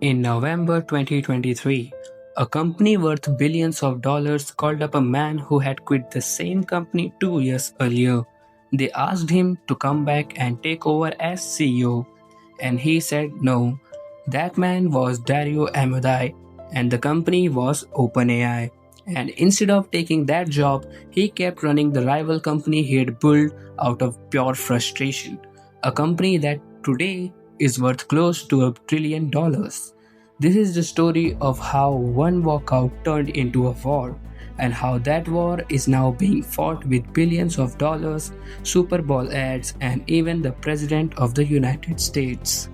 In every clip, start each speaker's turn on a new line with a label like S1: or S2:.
S1: In November 2023, a company worth billions of dollars called up a man who had quit the same company 2 years earlier. They asked him to come back and take over as CEO, and he said no. That man was Dario Amodei, and the company was OpenAI. And instead of taking that job, he kept running the rival company he had built out of pure frustration. A company that today is worth close to $1 trillion. This is the story of how one walkout turned into a war, and how that war is now being fought with billions of dollars, Super Bowl ads, and even the President of the United States.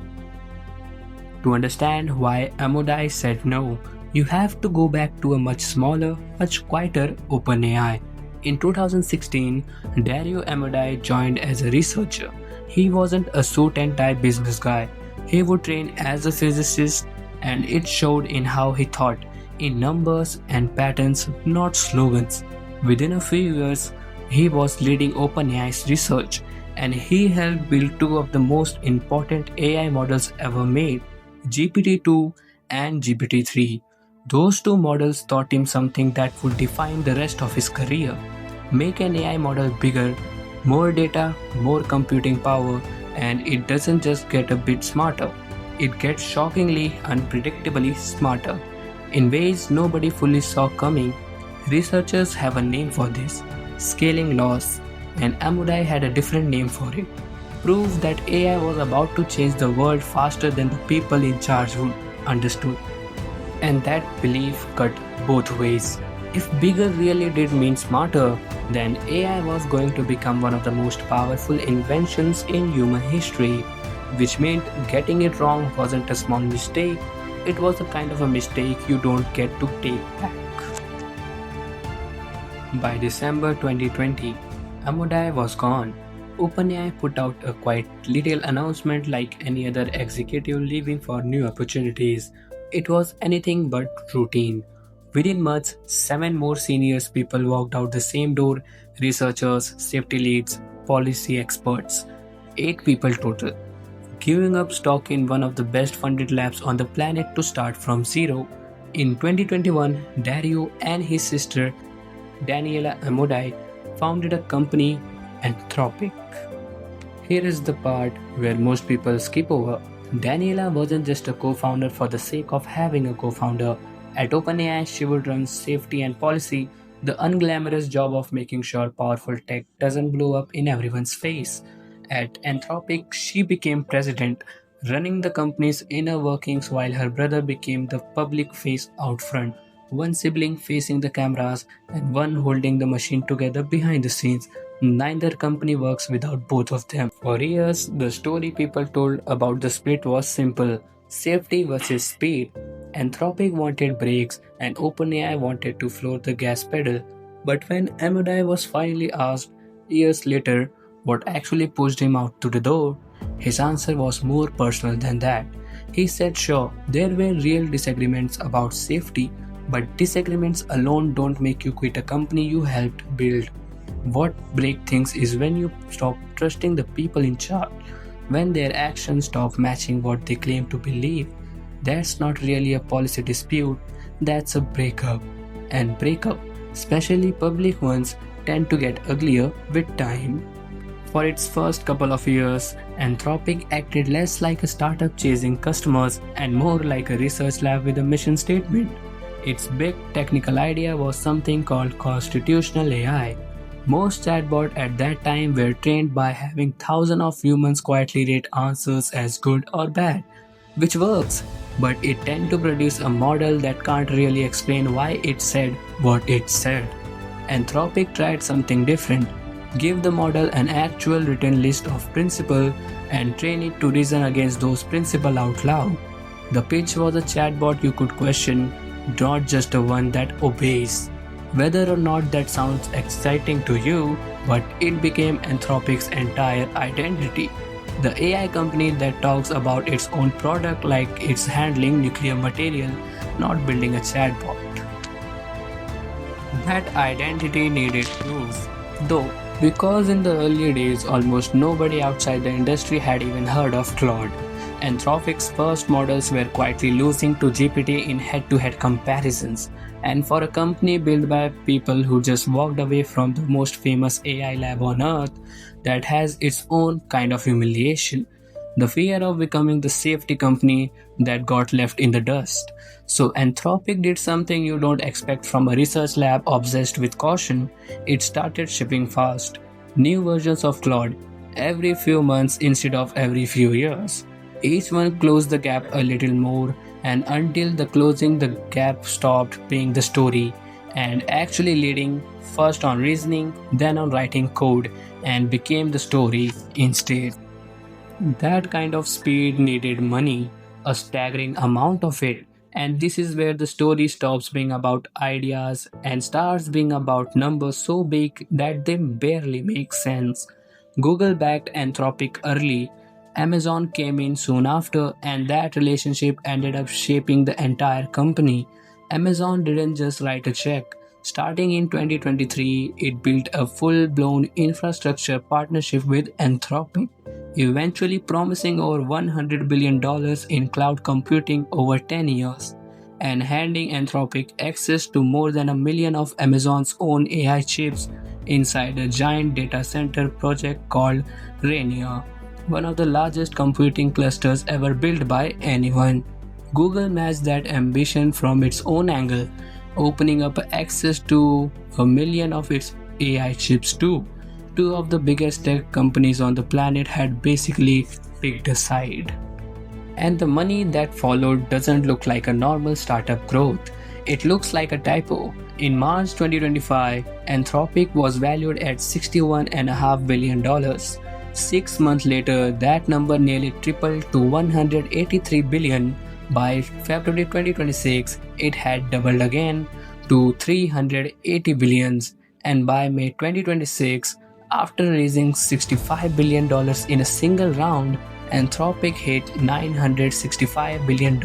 S1: To understand why Amodei said no, you have to go back to a much smaller, much quieter OpenAI. In 2016, Dario Amodei joined as a researcher. He wasn't a suit and tie business guy. He would train as a physicist, and it showed in how he thought, in numbers and patterns, not slogans. Within a few years, he was leading OpenAI's research, and he helped build two of the most important AI models ever made, GPT-2 and GPT-3. Those two models taught him something that would define the rest of his career. Make an AI model bigger, more data, more computing power, and it doesn't just get a bit smarter. It gets shockingly, unpredictably smarter, in ways nobody fully saw coming. Researchers have a name for this, scaling laws, and Amodei had a different name for it. Proof that AI was about to change the world faster than the people in charge would understood. And that belief cut both ways. If bigger really did mean smarter, then AI was going to become one of the most powerful inventions in human history, which meant getting it wrong wasn't a small mistake, it was a kind of a mistake you don't get to take back. By December 2020, Amodei was gone. OpenAI put out a quite little announcement like any other executive leaving for new opportunities. It was anything but routine. Within months, 7 more senior people walked out the same door: researchers, safety leads, policy experts. 8 people total, giving up stock in one of the best funded labs on the planet to start from zero. In 2021, Dario and his sister Daniela Amodei founded a company, Anthropic. Here is the part where most people skip over. Daniela wasn't just a co-founder for the sake of having a co-founder. At OpenAI, she would run safety and policy, the unglamorous job of making sure powerful tech doesn't blow up in everyone's face. At Anthropic, she became president, running the company's inner workings while her brother became the public face out front, one sibling facing the cameras and one holding the machine together behind the scenes. Neither company works without both of them. For years, the story people told about the split was simple: safety versus speed. Anthropic wanted brakes and OpenAI wanted to floor the gas pedal. But when Amodei was finally asked, years later, what actually pushed him out to the door, his answer was more personal than that. He said, sure, there were real disagreements about safety, but disagreements alone don't make you quit a company you helped build. What breaks things is when you stop trusting the people in charge, when their actions stop matching what they claim to believe. That's not really a policy dispute, that's a breakup. And breakup, especially public ones, tend to get uglier with time. For its first couple of years, Anthropic acted less like a startup chasing customers and more like a research lab with a mission statement. Its big technical idea was something called constitutional AI. Most chatbots at that time were trained by having thousands of humans quietly rate answers as good or bad, which works, but it tends to produce a model that can't really explain why it said what it said. Anthropic tried something different: give the model an actual written list of principles and train it to reason against those principles out loud. The pitch was a chatbot you could question, not just a one that obeys. Whether or not that sounds exciting to you, but it became Anthropic's entire identity. The AI company that talks about its own product like it's handling nuclear material, not building a chatbot. That identity needed proof, though Because in the early days, almost nobody outside the industry had even heard of Claude. Anthropic's first models were quietly losing to GPT in head to head comparisons. And for a company built by people who just walked away from the most famous AI lab on earth, that has its own kind of humiliation. The fear of becoming the safety company that got left in the dust. So, Anthropic did something you don't expect from a research lab obsessed with caution. It started shipping fast. New versions of Claude every few months instead of every few years. Each one closed the gap a little more, and until the closing the gap stopped being the story and actually leading first on reasoning, then on writing code, and became the story instead. That kind of speed needed money, a staggering amount of it. And this is where the story stops being about ideas and starts being about numbers so big that they barely make sense. Google backed Anthropic early, Amazon came in soon after, and that relationship ended up shaping the entire company. Amazon didn't just write a check. Starting in 2023, it built a full blown infrastructure partnership with Anthropic, eventually promising over $100 billion dollars in cloud computing over 10 years and handing Anthropic access to more than a million of Amazon's own AI chips inside a giant data center project called Rainier, one of the largest computing clusters ever built by anyone. Google matched that ambition from its own angle, opening up access to a million of its AI chips too. Two of the biggest tech companies on the planet had basically picked a side. And the money that followed doesn't look like a normal startup growth. It looks like a typo. In March 2025, Anthropic was valued at $61.5 billion. 6 months later, that number nearly tripled to $183 billion. By February 2026, it had doubled again to $380 billion, and by May 2026, after raising $65 billion in a single round, Anthropic hit $965 billion,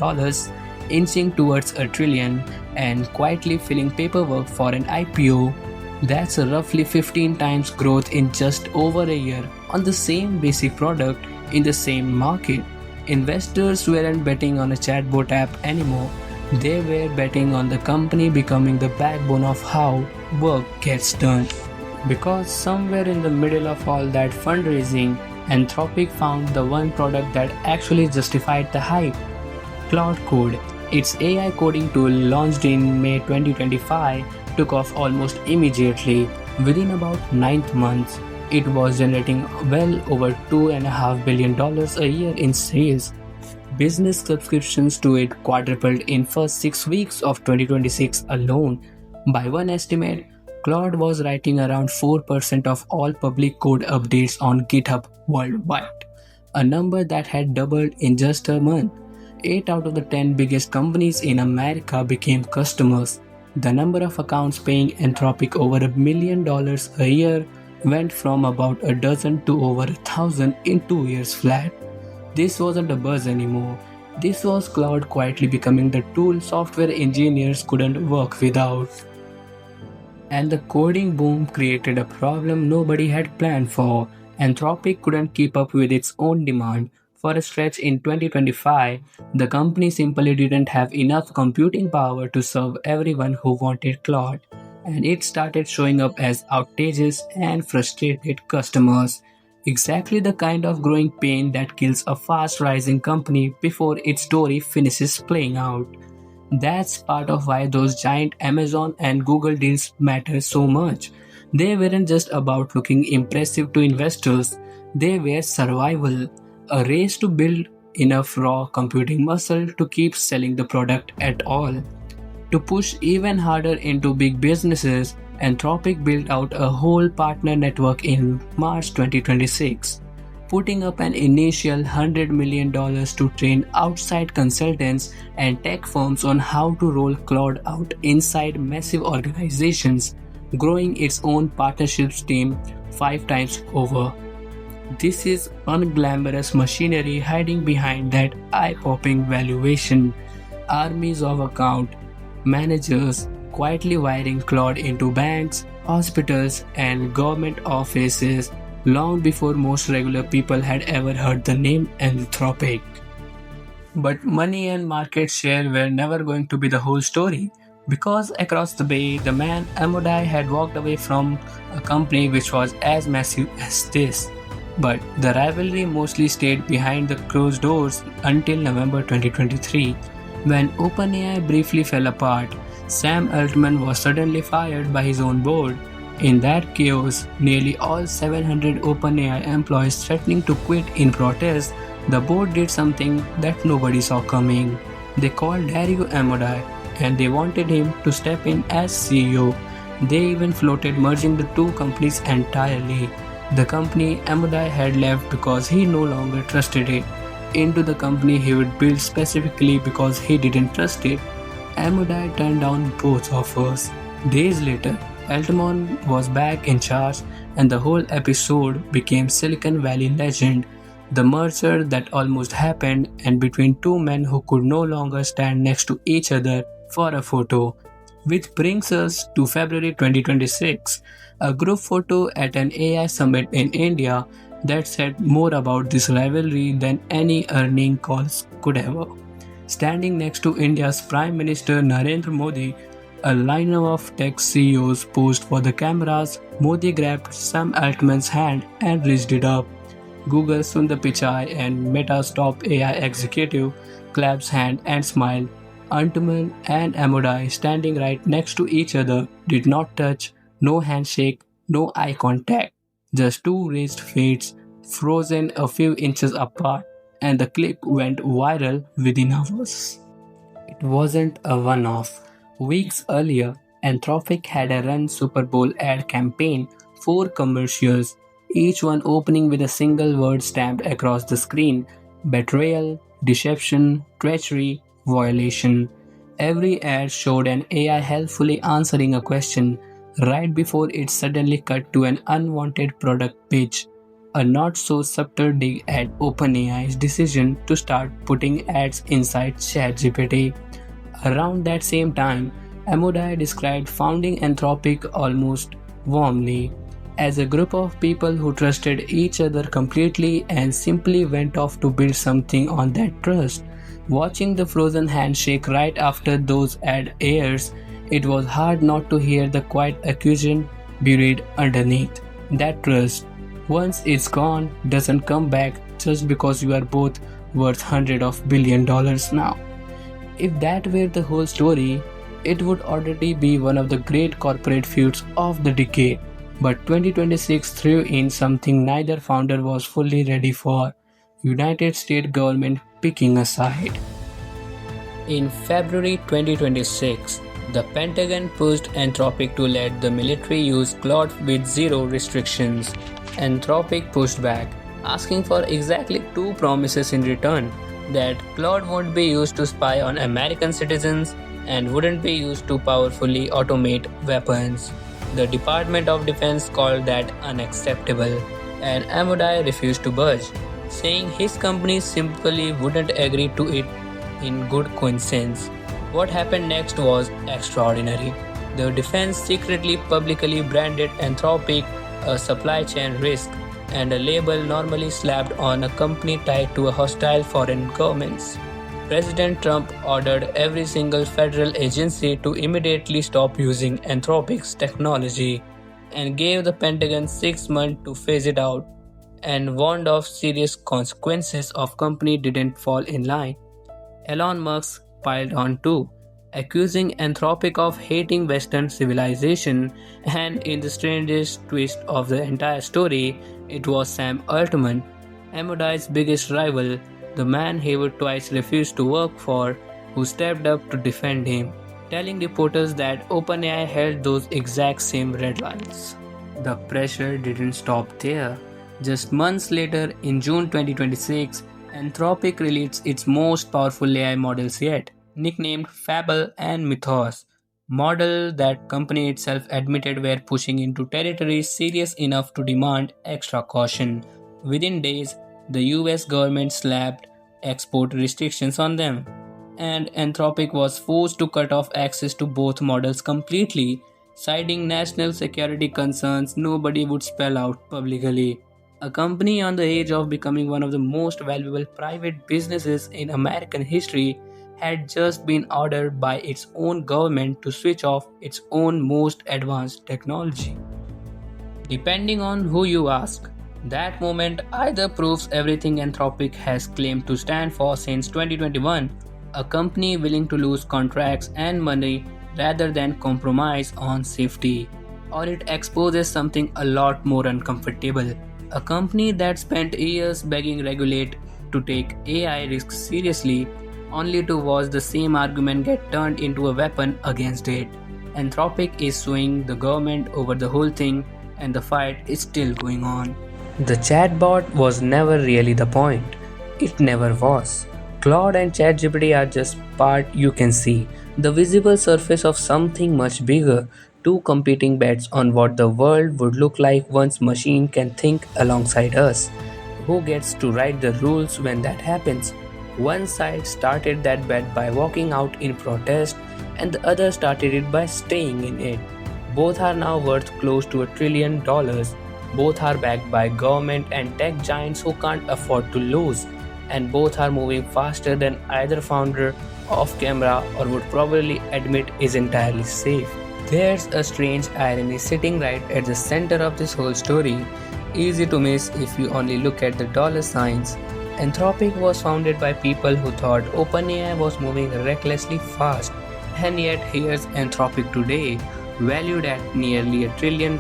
S1: inching towards a trillion and quietly filling paperwork for an IPO. That's a roughly 15 times growth in just over a year on the same basic product in the same market. Investors weren't betting on a chatbot app anymore. They were betting on the company becoming the backbone of how work gets done. Because somewhere in the middle of all that fundraising, Anthropic found the one product that actually justified the hype: Claude Code. Its AI coding tool, launched in May 2025, took off almost immediately. Within about 9 months, it was generating well over $2.5 billion a year in sales. Business subscriptions to it quadrupled in first 6 weeks of 2026 alone. By one estimate, Claude was writing around 4% of all public code updates on GitHub worldwide, a number that had doubled in just a month. 8 out of the 10 biggest companies in America became customers. The number of accounts paying Anthropic over $1 million a year went from about a dozen to over 1,000 in 2 years flat. This wasn't a buzz anymore. This was Claude quietly becoming the tool software engineers couldn't work without. And the coding boom created a problem nobody had planned for. Anthropic couldn't keep up with its own demand. For a stretch in 2025, the company simply didn't have enough computing power to serve everyone who wanted Claude, and it started showing up as outages and frustrated customers. Exactly the kind of growing pain that kills a fast rising company before its story finishes playing out. That's part of why those giant Amazon and Google deals matter so much. They weren't just about looking impressive to investors, they were survival, a race to build enough raw computing muscle to keep selling the product at all. To push even harder into big businesses, Anthropic built out a whole partner network in March 2026, putting up an initial $100 million to train outside consultants and tech firms on how to roll Claude out inside massive organizations, growing its own partnerships team 5 times over. This is unglamorous machinery hiding behind that eye-popping valuation. Armies of account managers quietly wiring Claude into banks, hospitals, and government offices long before most regular people had ever heard the name Anthropic. But money and market share were never going to be the whole story, because across the bay, the man Amodai had walked away from a company which was as massive as this. But the rivalry mostly stayed behind the closed doors until November 2023, when OpenAI briefly fell apart. Sam Altman was suddenly fired by his own board. In that chaos, nearly all 700 OpenAI employees threatening to quit in protest, the board did something that nobody saw coming. They called Dario Amodei and they wanted him to step in as CEO. They even floated merging the two companies entirely. The company Amodei had left because he no longer trusted it, into the company he would build specifically because he didn't trust it. Amodei turned down both offers. Days later, Altman was back in charge and the whole episode became Silicon Valley legend, the merger that almost happened and between two men who could no longer stand next to each other for a photo. Which brings us to February 2026, a group photo at an AI summit in India that said more about this rivalry than any earning calls could ever. Standing next to India's Prime Minister Narendra Modi, a lineup of tech CEOs posed for the cameras. Modi grabbed Sam Altman's hand and raised it up. Google's Sundar Pichai and Meta's top AI executive clasped hand and smiled. Altman and Amodei, standing right next to each other, did not touch, no handshake, no eye contact. Just two raised faces, frozen a few inches apart, and the clip went viral within hours. It wasn't a one off. Weeks earlier, Anthropic had a run Super Bowl ad campaign, four commercials, each one opening with a single word stamped across the screen: betrayal, deception, treachery, violation. Every ad showed an AI helpfully answering a question right before it suddenly cut to an unwanted product pitch, a not so subtle dig at OpenAI's decision to start putting ads inside ChatGPT. Around that same time, Amodei described founding Anthropic almost warmly as a group of people who trusted each other completely and simply went off to build something on that trust. Watching the frozen handshake right after those ad airs, it was hard not to hear the quiet accusation buried underneath. That trust, once it's gone, doesn't come back just because you are both worth hundreds of billion dollars now. If that were the whole story, it would already be one of the great corporate feuds of the decade. But 2026 threw in something neither founder was fully ready for: United States government picking a side. In February 2026, the Pentagon pushed Anthropic to let the military use Claude with zero restrictions. Anthropic pushed back, asking for exactly two promises in return: that Claude won't be used to spy on American citizens and wouldn't be used to powerfully automate weapons. The Department of Defense called that unacceptable, and Amodei refused to budge, saying his company simply wouldn't agree to it in good conscience. What happened next was extraordinary. The defense secretly publicly branded Anthropic a supply chain risk and a label normally slapped on a company tied to a hostile foreign governments. President Trump ordered every single federal agency to immediately stop using Anthropic's technology and gave the Pentagon 6 months to phase it out, and warned of serious consequences if company didn't fall in line. Elon Musk piled on too, accusing Anthropic of hating Western civilization, and in the strangest twist of the entire story, it was Sam Altman, Amodei's biggest rival, the man he would twice refuse to work for, who stepped up to defend him, telling reporters that OpenAI held those exact same red lines. The pressure didn't stop there. Just months later, in June 2026, Anthropic released its most powerful AI models yet, nicknamed Fable and Mythos, model that company itself admitted were pushing into territory serious enough to demand extra caution. Within days, the US government slapped export restrictions on them, and Anthropic was forced to cut off access to both models completely, citing national security concerns nobody would spell out publicly. A company on the edge of becoming one of the most valuable private businesses in American history had just been ordered by its own government to switch off its own most advanced technology. Depending on who you ask, that moment either proves everything Anthropic has claimed to stand for since 2021, a company willing to lose contracts and money rather than compromise on safety, or it exposes something a lot more uncomfortable. A company that spent years begging regulate to take AI risks seriously, only to watch the same argument get turned into a weapon against it. Anthropic is suing the government over the whole thing, and the fight is still going on. The chatbot was never really the point. It never was. Claude and ChatGPT are just part you can see, the visible surface of something much bigger, two competing bets on what the world would look like once machine can think alongside us. Who gets to write the rules when that happens? One side started that bet by walking out in protest, and the other started it by staying in it. Both are now worth close to $1 trillion. Both are backed by government and tech giants who can't afford to lose. And both are moving faster than either founder off camera or would probably admit is entirely safe. There's a strange irony sitting right at the center of this whole story, easy to miss if you only look at the dollar signs. Anthropic was founded by people who thought OpenAI was moving recklessly fast, and yet here's Anthropic today, valued at nearly $1 trillion,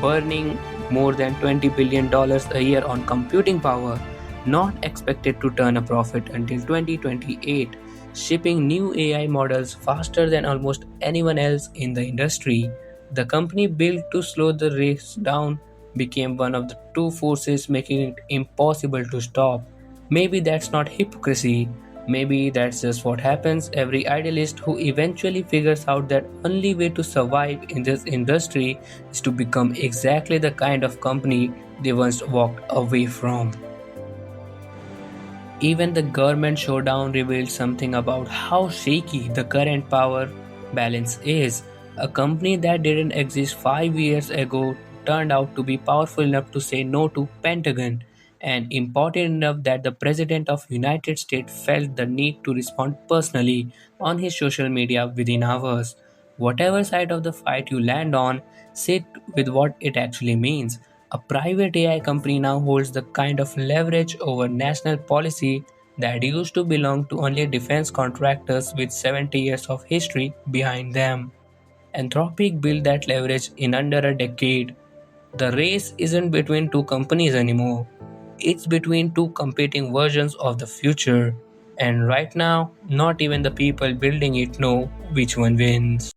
S1: burning more than $20 billion a year on computing power, not expected to turn a profit until 2028, shipping new AI models faster than almost anyone else in the industry. The company built to slow the race down became one of the two forces making it impossible to stop. Maybe that's not hypocrisy. Maybe that's just what happens every idealist who eventually figures out that only way to survive in this industry is to become exactly the kind of company they once walked away from. Even the government showdown revealed something about how shaky the current power balance is. A company that didn't exist 5 years ago turned out to be powerful enough to say no to Pentagon and important enough that the President of United States felt the need to respond personally on his social media within hours. Whatever side of the fight you land on, sit with what it actually means. A private AI company now holds the kind of leverage over national policy that used to belong to only defense contractors with 70 years of history behind them. Anthropic built that leverage in under a decade. The race isn't between two companies anymore. It's between two competing versions of the future. And right now, not even the people building it know which one wins.